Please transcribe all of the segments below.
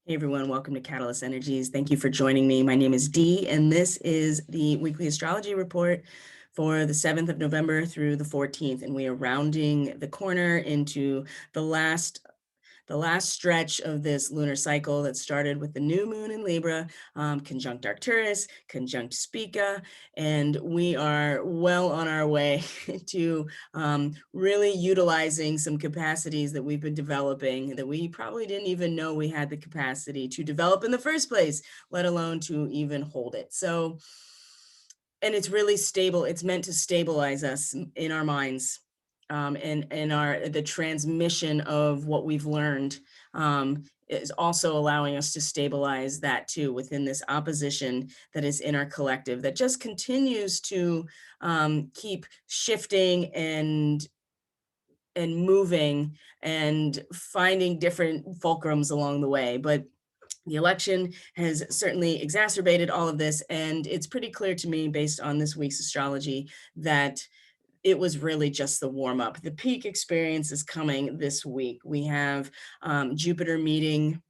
Hey everyone, welcome to Catalyst Energies. Thank you for joining me. My name is Dee, and this is the weekly astrology report for the 7th of November through the 14th. And we are rounding the corner into the last stretch of this lunar cycle that started with the new moon in Libra, conjunct Arcturus, conjunct Spica, and we are well on our way to really utilizing some capacities that we've been developing that we probably didn't even know we had the capacity to develop in the first place, let alone to even hold it. So, and it's really stable. It's meant to stabilize us in our minds, and the transmission of what we've learned is also allowing us to stabilize that too within this opposition that is in our collective that just continues to keep shifting and moving and finding different fulcrums along the way. But the election has certainly exacerbated all of this, and it's pretty clear to me based on this week's astrology that it was really just the warm up. The peak experience is coming this week. We have Jupiter meeting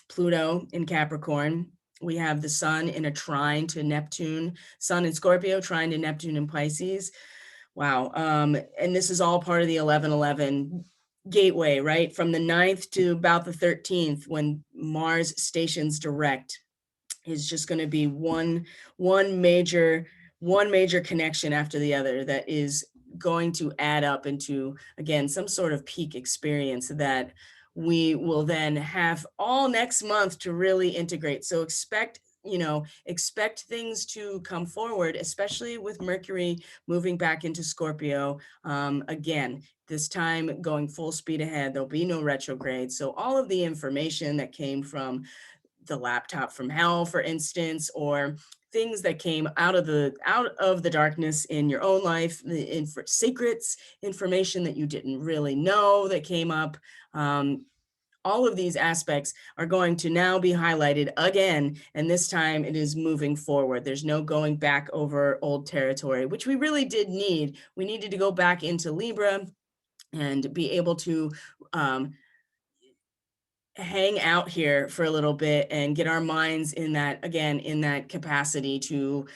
Pluto in Capricorn. We have the sun in a trine to Neptune, sun in Scorpio, trine to Neptune in Pisces. Wow. And this is all part of the 11-11 gateway, right? From the 9th to about the 13th, when Mars stations direct, is just going to be one major connection after the other that is going to add up into, again, some sort of peak experience that we will then have all next month to really integrate. So expect things to come forward, especially with Mercury moving back into Scorpio. Again, this time going full speed ahead. There'll be no retrograde. So all of the information that came from the laptop from hell, for instance, or things that came out of the darkness in your own life, the secrets, information that you didn't really know that came up. All of these aspects are going to now be highlighted again, and this time it is moving forward. There's no going back over old territory, which we really did need. We needed to go back into Libra and be able to hang out here for a little bit and get our minds in that capacity to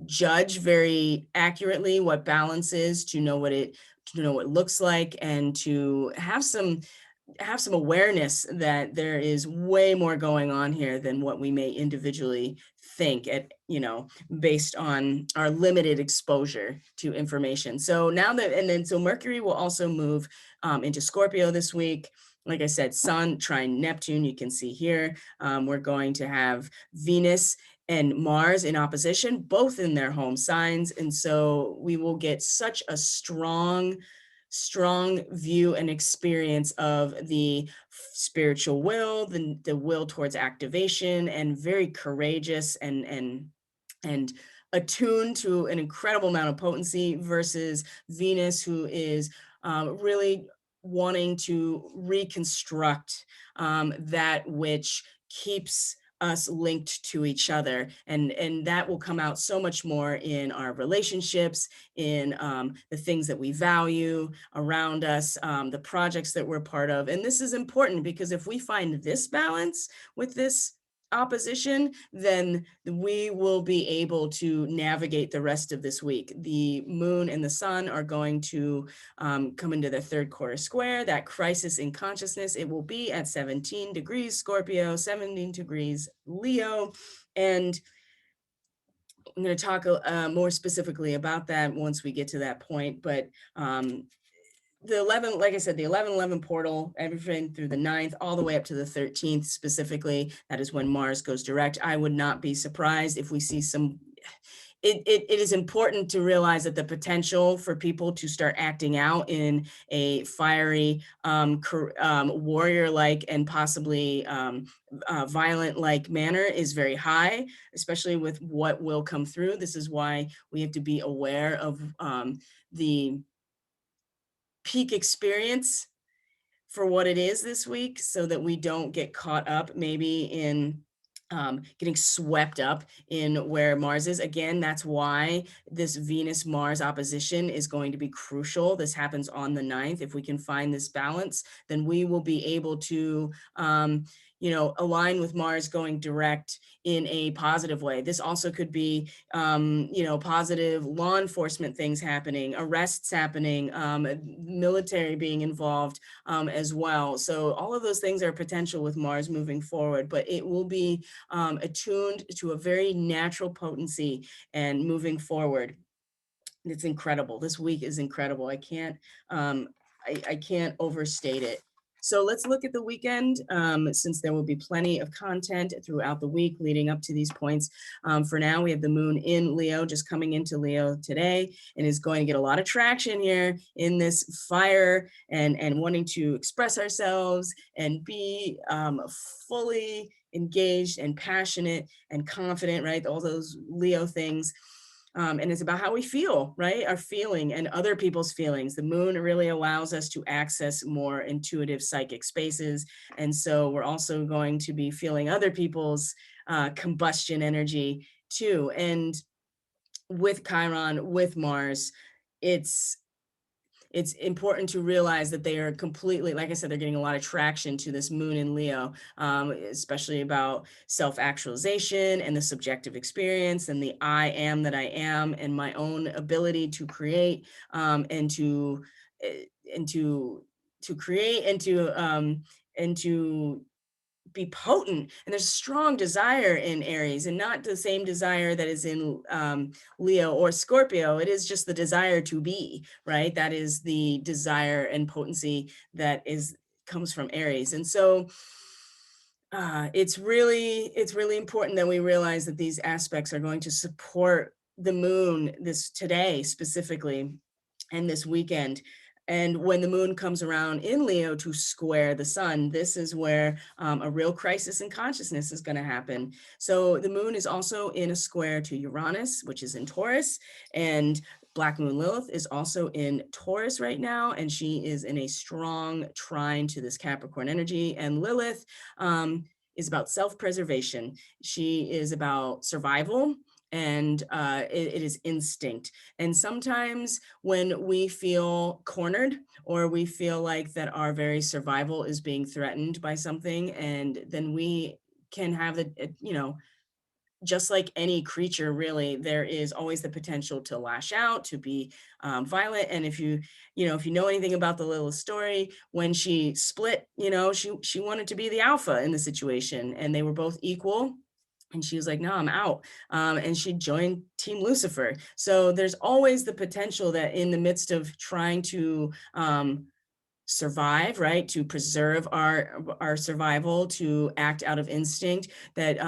judge very accurately what balance is, to know what it looks like, and to have some awareness that there is way more going on here than what we may individually think based on our limited exposure to information. So now so Mercury will also move into Scorpio this week. Like I said, Sun trine Neptune, you can see here. We're going to have Venus and Mars in opposition, both in their home signs. And so we will get such a strong view and experience of the spiritual will, the will towards activation, and very courageous and attuned to an incredible amount of potency, versus Venus, who is really wanting to reconstruct that which keeps us linked to each other, and that will come out so much more in our relationships, in the things that we value around us, the projects that we're part of. And this is important because if we find this balance with this opposition, then we will be able to navigate the rest of this week. The moon and the sun are going to come into their third quarter square, that crisis in consciousness. It will be at 17 degrees Scorpio, 17 degrees Leo. And I'm going to talk more specifically about that once we get to that point. But the 11, like I said, the 11-11 portal, everything through the 9th, all the way up to the 13th specifically, that is when Mars goes direct. I would not be surprised if we see some. It is important to realize that the potential for people to start acting out in a fiery, warrior-like, and possibly violent-like manner is very high, especially with what will come through. This is why we have to be aware of the peak experience for what it is this week, so that we don't get caught up maybe in getting swept up in where Mars is. Again, that's why this Venus-Mars opposition is going to be crucial. This happens on the 9th. If we can find this balance, then we will be able to align with Mars going direct in a positive way. This also could be, positive law enforcement things happening, arrests happening, military being involved as well. So all of those things are potential with Mars moving forward, but it will be attuned to a very natural potency and moving forward. It's incredible. This week is incredible. Um, I can't overstate it. So let's look at the weekend, since there will be plenty of content throughout the week leading up to these points. For now, we have the moon in Leo, just coming into Leo today, and is going to get a lot of traction here in this fire and wanting to express ourselves and be fully engaged and passionate and confident, right? All those Leo things. And it's about how we feel, right? Our feeling and other people's feelings. The moon really allows us to access more intuitive psychic spaces. And so we're also going to be feeling other people's combustion energy too. And with Chiron, with Mars, it's it's important to realize that they are completely, like I said, they're getting a lot of traction to this moon in Leo, especially about self-actualization and the subjective experience and the I am that I am and my own ability to create, and to eh, and to create and to be potent. And there's a strong desire in Aries, and not the same desire that is in Leo or Scorpio. It is just the desire to be, right? That is the desire and potency that is comes from Aries. And so it's really important that we realize that these aspects are going to support the moon this today specifically and this weekend. And when the moon comes around in Leo to square the sun, this is where a real crisis in consciousness is going to happen. So the moon is also in a square to Uranus, which is in Taurus, and Black Moon Lilith is also in Taurus right now, and she is in a strong trine to this Capricorn energy. And Lilith is about self-preservation. She is about survival, and it is instinct. And sometimes when we feel cornered, or we feel like that our very survival is being threatened by something, and then we can have just like any creature, really, there is always the potential to lash out, to be violent. And if you know anything about the Lilith story, when she split, she wanted to be the alpha in the situation, and they were both equal. And she was like, no, I'm out. And she joined Team Lucifer. So there's always the potential that in the midst of trying to survive, right, to preserve our survival, to act out of instinct, that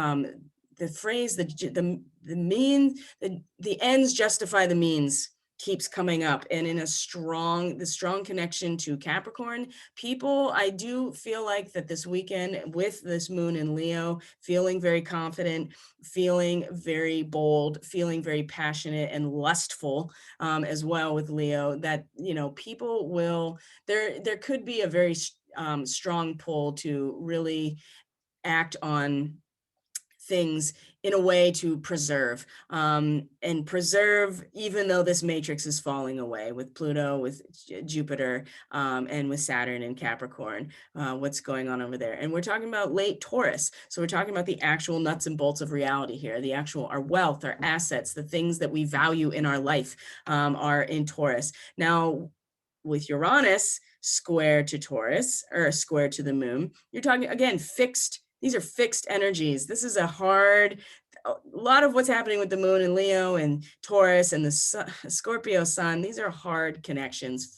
the phrase, the mean, the ends justify the means keeps coming up. And in the strong connection to Capricorn people, I do feel like that this weekend with this moon in Leo, feeling very confident, feeling very bold, feeling very passionate and lustful, as well with Leo, that people will, there could be a very strong pull to really act on things in a way to preserve, and preserve, even though this matrix is falling away with Pluto, with Jupiter, and with Saturn and Capricorn, what's going on over there. And we're talking about late Taurus. So we're talking about the actual nuts and bolts of reality here, our wealth, our assets, the things that we value in our life, are in Taurus. Now, with Uranus square to Taurus, or square to the moon, you're talking again fixed. These are fixed energies. This is a lot of what's happening with the moon in Leo and Taurus and the Scorpio sun. These are hard connections.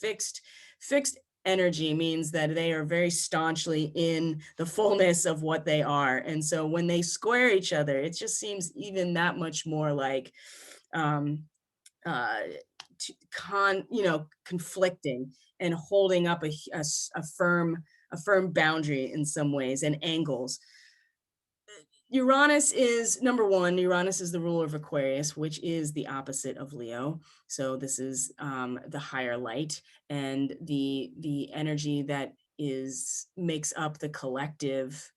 Fixed energy means that they are very staunchly in the fullness of what they are. And so when they square each other, it just seems even that much more like um, uh, conflicting and holding up a firm boundary in some ways, and angles. Uranus is number one. Uranus is the ruler of Aquarius, which is the opposite of Leo. So this is the higher light, and the energy that makes up the collective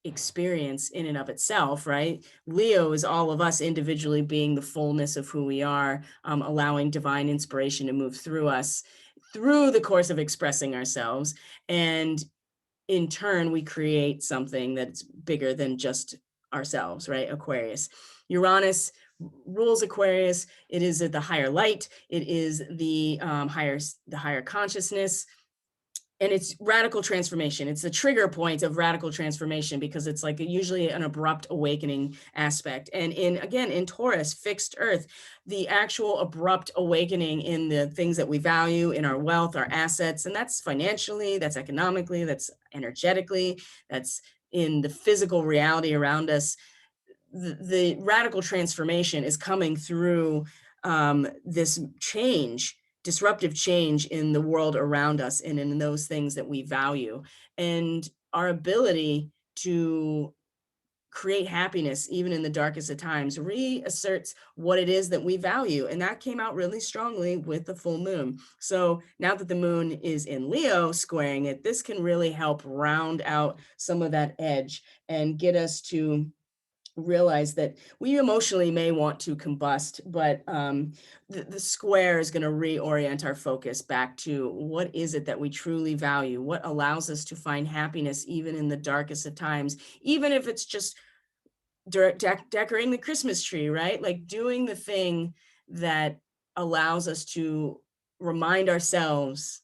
experience in and of itself, right? Leo is all of us individually being the fullness of who we are, allowing divine inspiration to move through us through the course of expressing ourselves. And in turn, we create something that's bigger than just ourselves, right? Aquarius. Uranus rules Aquarius. It is at the higher light. It is the higher consciousness, and it's radical transformation. It's the trigger point of radical transformation, because it's like usually an abrupt awakening aspect. And in Taurus, fixed earth, the actual abrupt awakening in the things that we value, in our wealth, our assets, and that's financially, that's economically, that's energetically, that's in the physical reality around us. The radical transformation is coming through this change, disruptive change in the world around us and in those things that we value. And our ability to create happiness, even in the darkest of times, reasserts what it is that we value. And that came out really strongly with the full moon. So now that the moon is in Leo squaring it, this can really help round out some of that edge and get us to realize that we emotionally may want to combust, but the square is going to reorient our focus back to what is it that we truly value, what allows us to find happiness even in the darkest of times, even if it's just decorating the Christmas tree, right? Like doing the thing that allows us to remind ourselves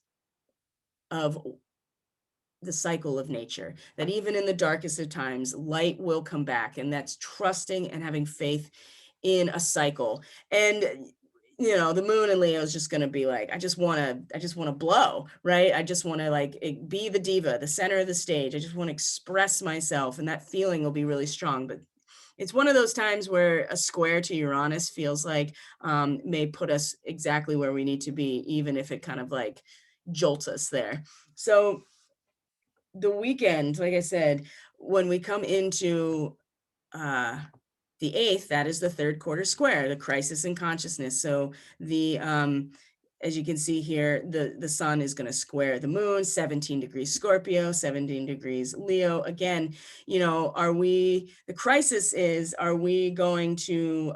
of the cycle of nature, that even in the darkest of times, light will come back. And that's trusting and having faith in a cycle. And the moon in Leo is just going to be like, I just want to blow, right? I just want to like be the diva, the center of the stage. I just want to express myself. And that feeling will be really strong. But it's one of those times where a square to Uranus feels like may put us exactly where we need to be, even if it kind of like jolts us there. So the weekend, like I said, when we come into the 8th, that is the third quarter square, the crisis in consciousness. So the as you can see here, the sun is going to square the moon, 17 degrees Scorpio, 17 degrees Leo. Again, the crisis is, are we going to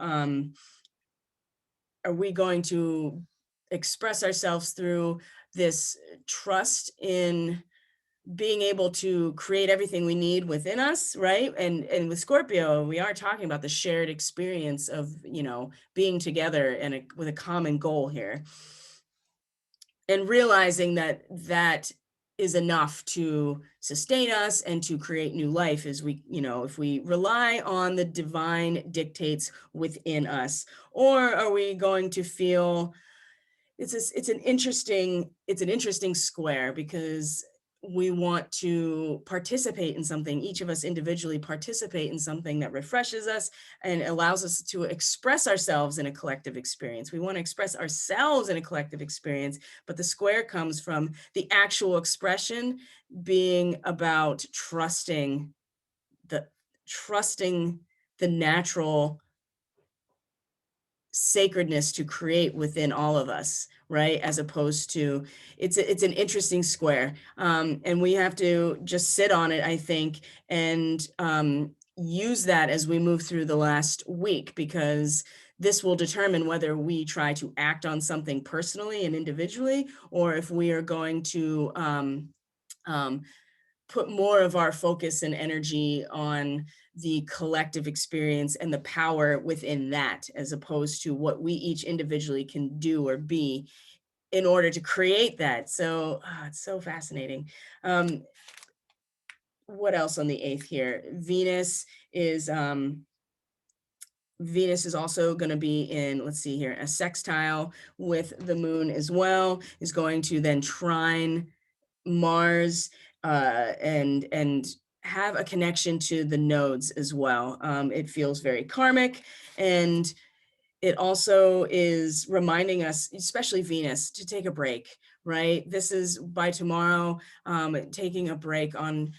express ourselves through this trust in being able to create everything we need within us, right? And with Scorpio, we are talking about the shared experience of, being together and with a common goal here, and realizing that that is enough to sustain us and to create new life, as we, if we rely on the divine dictates within us. Or are we going to feel it's an interesting square, because we want to participate in something, each of us individually participate in something that refreshes us and allows us to express ourselves in a collective experience. We want to express ourselves in a collective experience, but the square comes from the actual expression being about trusting the natural sacredness to create within all of us, right? As opposed to, it's an interesting square, and we have to just sit on it, I think, and use that as we move through the last week, because this will determine whether we try to act on something personally and individually, or if we are going to put more of our focus and energy on the collective experience and the power within that, as opposed to what we each individually can do or be in order to create that. So it's so fascinating. What else on the 8th here? Venus is also going to be in, let's see here, a sextile with the moon as well, is going to then trine Mars, and have a connection to the nodes as well. It feels very karmic, and it also is reminding us, especially Venus, to take a break, right? This is by tomorrow, taking a break on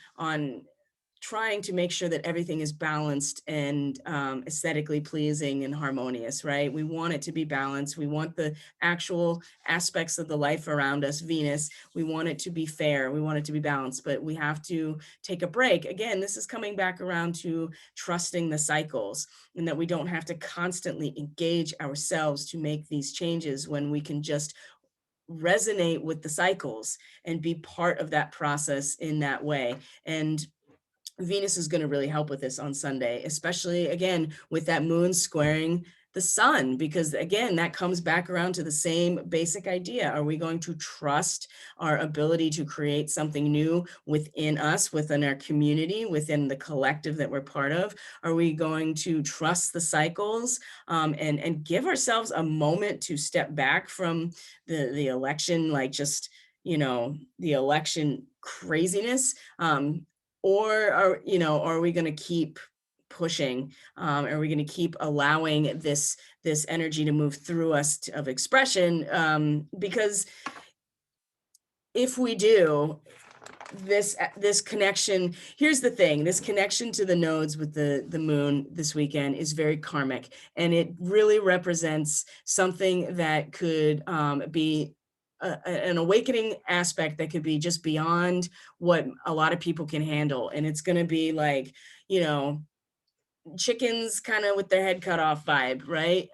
trying to make sure that everything is balanced and aesthetically pleasing and harmonious, right? We want it to be balanced. We want the actual aspects of the life around us, Venus, we want it to be fair. We want it to be balanced, but we have to take a break. Again, this is coming back around to trusting the cycles, and that we don't have to constantly engage ourselves to make these changes, when we can just resonate with the cycles and be part of that process in that way. And Venus is going to really help with this on Sunday, especially again with that moon squaring the sun, because again, that comes back around to the same basic idea. Are we going to trust our ability to create something new within us, within our community, within the collective that we're part of? Are we going to trust the cycles, and give ourselves a moment to step back from the election, like just, the election craziness? Or are we going to keep pushing? Are we going to keep allowing this energy to move through us of expression? Because if we do, this connection, here's the thing, this connection to the nodes with the moon this weekend is very karmic, and it really represents something that could be an awakening aspect that could be just beyond what a lot of people can handle. And it's going to be like, you know, chickens kind of with their head cut off vibe, right?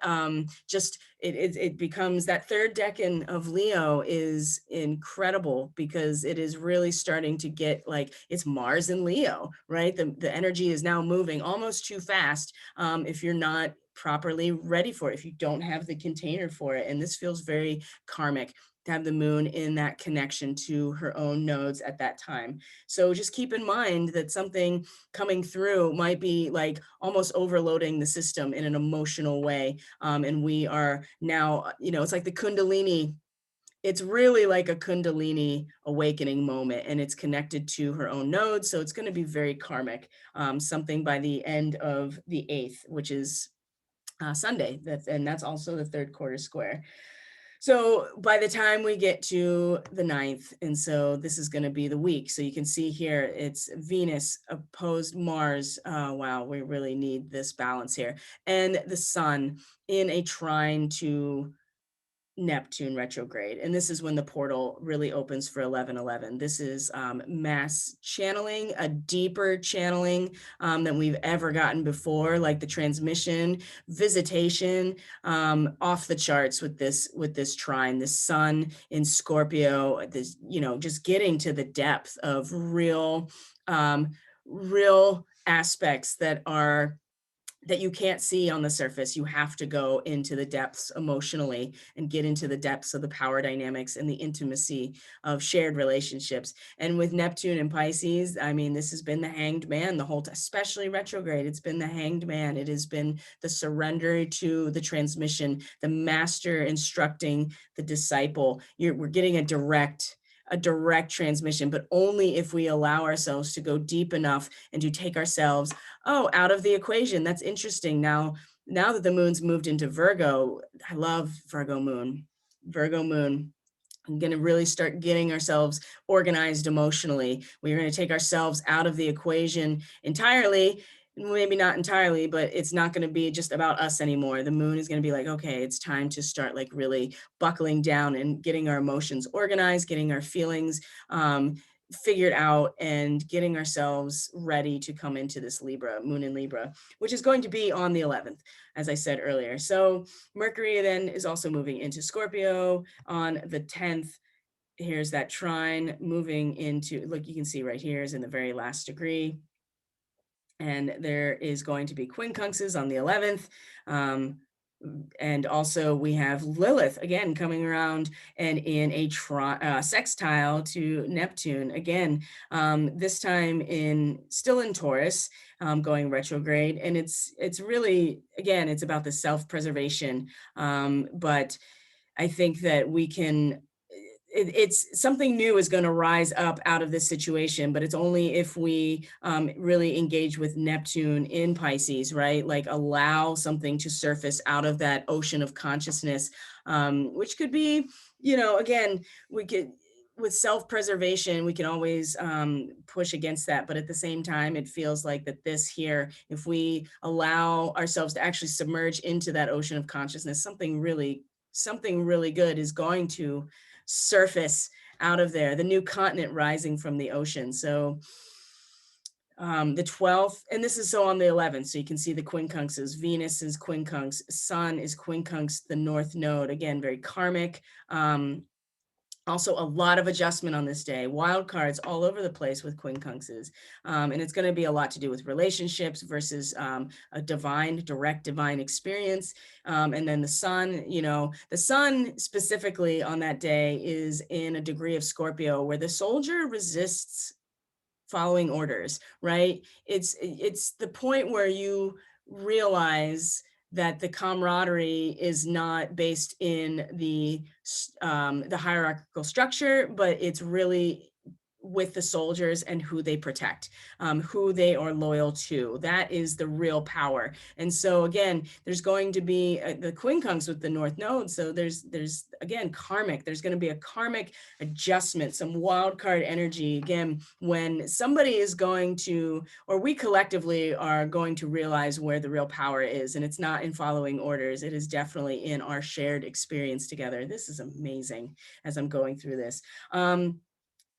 Just it becomes that third decan of Leo is incredible, because it is really starting to get like, it's Mars in Leo, right? The energy is now moving almost too fast, if you're not properly ready for it, if you don't have the container for it. And this feels very karmic to have the moon in that connection to her own nodes at that time. So just keep in mind that something coming through might be like almost overloading the system in an emotional way. And we are now, it's like the Kundalini. It's really like a Kundalini awakening moment, and it's connected to her own nodes. So it's going to be very karmic, something by the end of the 8th, which is Sunday. And that's also the third quarter square. So by the time we get to the 9th, and so this is going to be the week. So you can see here, it's Venus opposed Mars. Wow, we really need this balance here. And the sun in a trine to Neptune retrograde. And this is when the portal really opens for 1111. This is mass channeling, a deeper channeling than we've ever gotten before, like the transmission, visitation, off the charts with this trine, the sun in Scorpio, this, just getting to the depth of real aspects that you can't see on the surface. You have to go into the depths emotionally and get into the depths of the power dynamics and the intimacy of shared relationships. And with Neptune and Pisces, I mean, this has been the hanged man the whole time, especially retrograde. It's been the hanged man. It has been the surrender to the transmission, the master instructing the disciple. We're getting a direct transmission, but only if we allow ourselves to go deep enough and to take ourselves out of the equation. That's interesting. Now that the moon's moved into Virgo, I love Virgo moon. I'm going to really start getting ourselves organized emotionally. We're going to take ourselves out of the equation entirely. Maybe not entirely, but it's not going to be just about us anymore. The moon is going to be like, okay, it's time to start like really buckling down and getting our emotions organized, getting our feelings figured out, and getting ourselves ready to come into this moon in Libra, which is going to be on the 11th, as I said earlier. So Mercury then is also moving into Scorpio on the 10th. Here's that trine moving into, look, you can see right here is in the very last degree. And there is going to be quincunxes on the 11th. And also we have Lilith again coming around and in a sextile to Neptune again, this time still in Taurus, going retrograde. And it's really, again, it's about the self-preservation. But I think that we can, it's something new is going to rise up out of this situation, but it's only if we really engage with Neptune in Pisces, right? Like allow something to surface out of that ocean of consciousness, which could be, again, we could, with self-preservation, we can always push against that. But at the same time, it feels like that this here, if we allow ourselves to actually submerge into that ocean of consciousness, something really good is going to surface out of there, the new continent rising from the ocean. So the 12th, and this is so on the 11th, so you can see the quincunxes. Venus is quincunx, Sun is quincunx, the North Node, again, very karmic. Also, a lot of adjustment on this day, wild cards all over the place with quincunxes. And it's going to be a lot to do with relationships versus a direct divine experience. And then the sun, the sun specifically on that day is in a degree of Scorpio where the soldier resists following orders, right? It's the point where you realize that the camaraderie is not based in the hierarchical structure, but it's really with the soldiers and who they protect, who they are loyal to. That is the real power. And so again, there's going to be the quincunx with the North Node. So there's again karmic. There's going to be a karmic adjustment, some wild card energy again when somebody is going to, or we collectively are going to realize where the real power is. And it's not in following orders. It is definitely in our shared experience together. This is amazing as I'm going through this.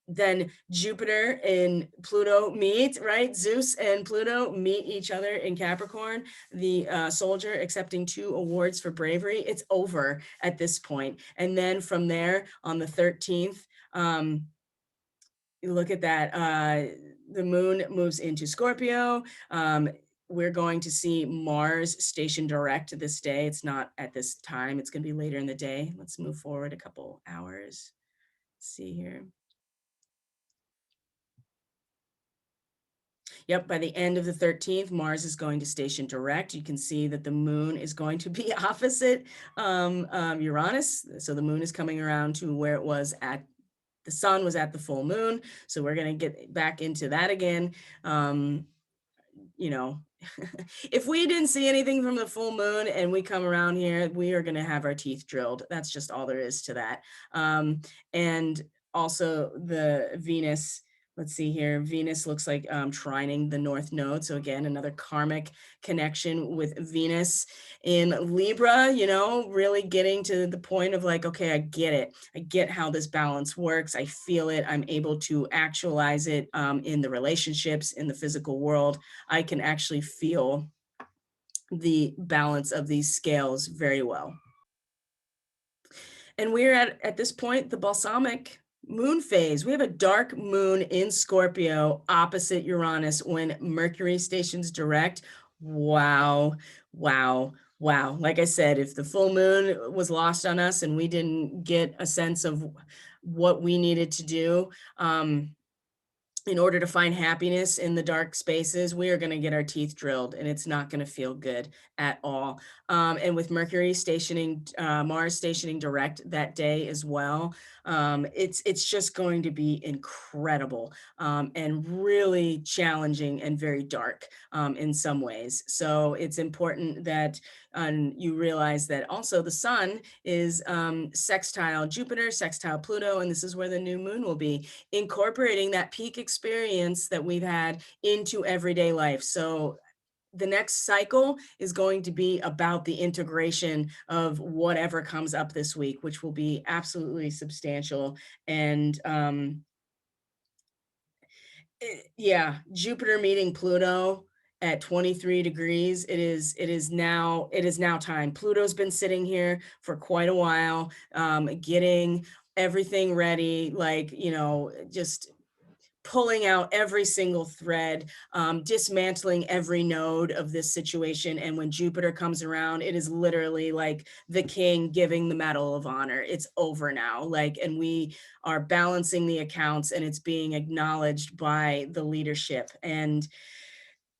Then Jupiter and Pluto meet, right? Zeus and Pluto meet each other in Capricorn. The soldier accepting 2 awards for bravery. It's over at this point. And then from there on the 13th, you look at that, the moon moves into Scorpio. We're going to see Mars stationed direct this day. It's not at this time. It's going to be later in the day. Let's move forward a couple hours. Let's see here. Yep, by the end of the 13th, Mars is going to station direct. You can see that the moon is going to be opposite Uranus. So the moon is coming around to where it was at, the sun was at the full moon. So we're going to get back into that again. You know, if we didn't see anything from the full moon and we come around here, we are going to have our teeth drilled. That's just all there is to that. And also the Venus, let's see here. Venus looks like trining the North Node. So again, another karmic connection with Venus in Libra, really getting to the point of like, okay, I get it. I get how this balance works. I feel it. I'm able to actualize it in the relationships, in the physical world. I can actually feel the balance of these scales very well. And we're at this point, the balsamic moon phase. We have a dark moon in Scorpio opposite Uranus when Mercury stations direct. Wow, wow, wow. Like I said, if the full moon was lost on us and we didn't get a sense of what we needed to do, in order to find happiness in the dark spaces, we are going to get our teeth drilled and it's not going to feel good at all. And with Mercury stationing, Mars stationing direct that day as well, it's just going to be incredible and really challenging and very dark in some ways. So it's important that you realize that also the sun is sextile Jupiter, sextile Pluto, and this is where the new moon will be, incorporating that peak experience that we've had into everyday life. So the next cycle is going to be about the integration of whatever comes up this week, which will be absolutely substantial. And yeah, Jupiter meeting Pluto at 23 degrees. It is now time. Pluto's been sitting here for quite a while, getting everything ready, like, just pulling out every single thread, dismantling every node of this situation. And when Jupiter comes around, it is literally like the king giving the Medal of Honor. It's over now. And we are balancing the accounts and it's being acknowledged by the leadership. And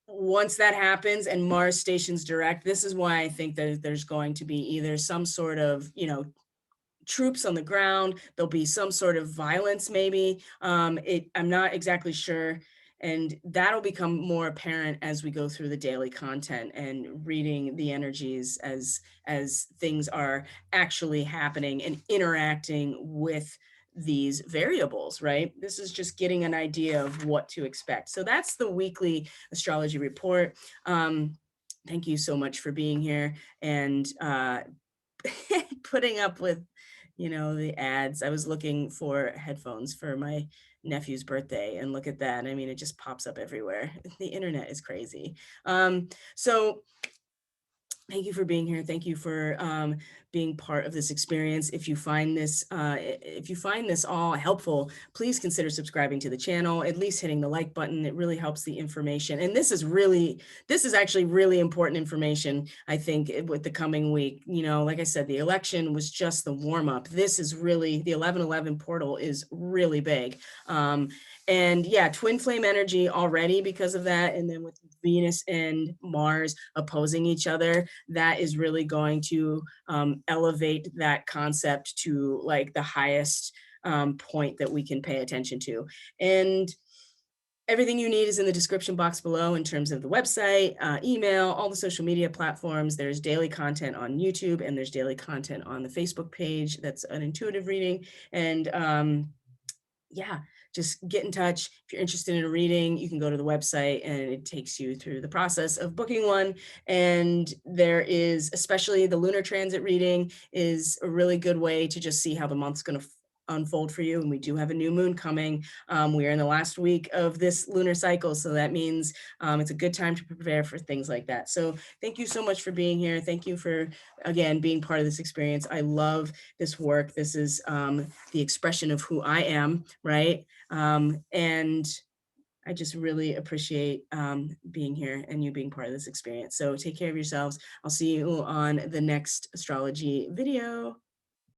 once that happens and Mars stations direct, this is why I think that there's going to be either some sort of, troops on the ground. There'll be some sort of violence, maybe. I'm not exactly sure. And that'll become more apparent as we go through the daily content and reading the energies as things are actually happening and interacting with these variables, right? This is just getting an idea of what to expect. So that's the weekly astrology report. Thank you so much for being here and putting up with the ads. I was looking for headphones for my nephew's birthday and look at that. I mean, it just pops up everywhere. The internet is crazy. So Thank you for being here. Thank you for being part of this experience. If you find this all helpful, please consider subscribing to the channel, at least hitting the like button. It really helps the information. And this is actually really important information, I think, with the coming week. You know, like I said, the election was just the warm up. This is really, the 1111 portal is really big. And yeah, twin flame energy already because of that. And then with Venus and Mars opposing each other, that is really going to elevate that concept to like the highest point that we can pay attention to. And everything you need is in the description box below in terms of the website, email, all the social media platforms. There's daily content on YouTube and there's daily content on the Facebook page. That's an intuitive reading. And yeah, just get in touch. If you're interested in a reading, you can go to the website and it takes you through the process of booking one. And there is, especially the lunar transit reading is a really good way to just see how the month's going to unfold for you. And we do have a new moon coming. We are in the last week of this lunar cycle. So that means it's a good time to prepare for things like that. So thank you so much for being here. Thank you for, again, being part of this experience. I love this work. This is the expression of who I am, right? And I just really appreciate being here and you being part of this experience. So take care of yourselves. I'll see you on the next astrology video.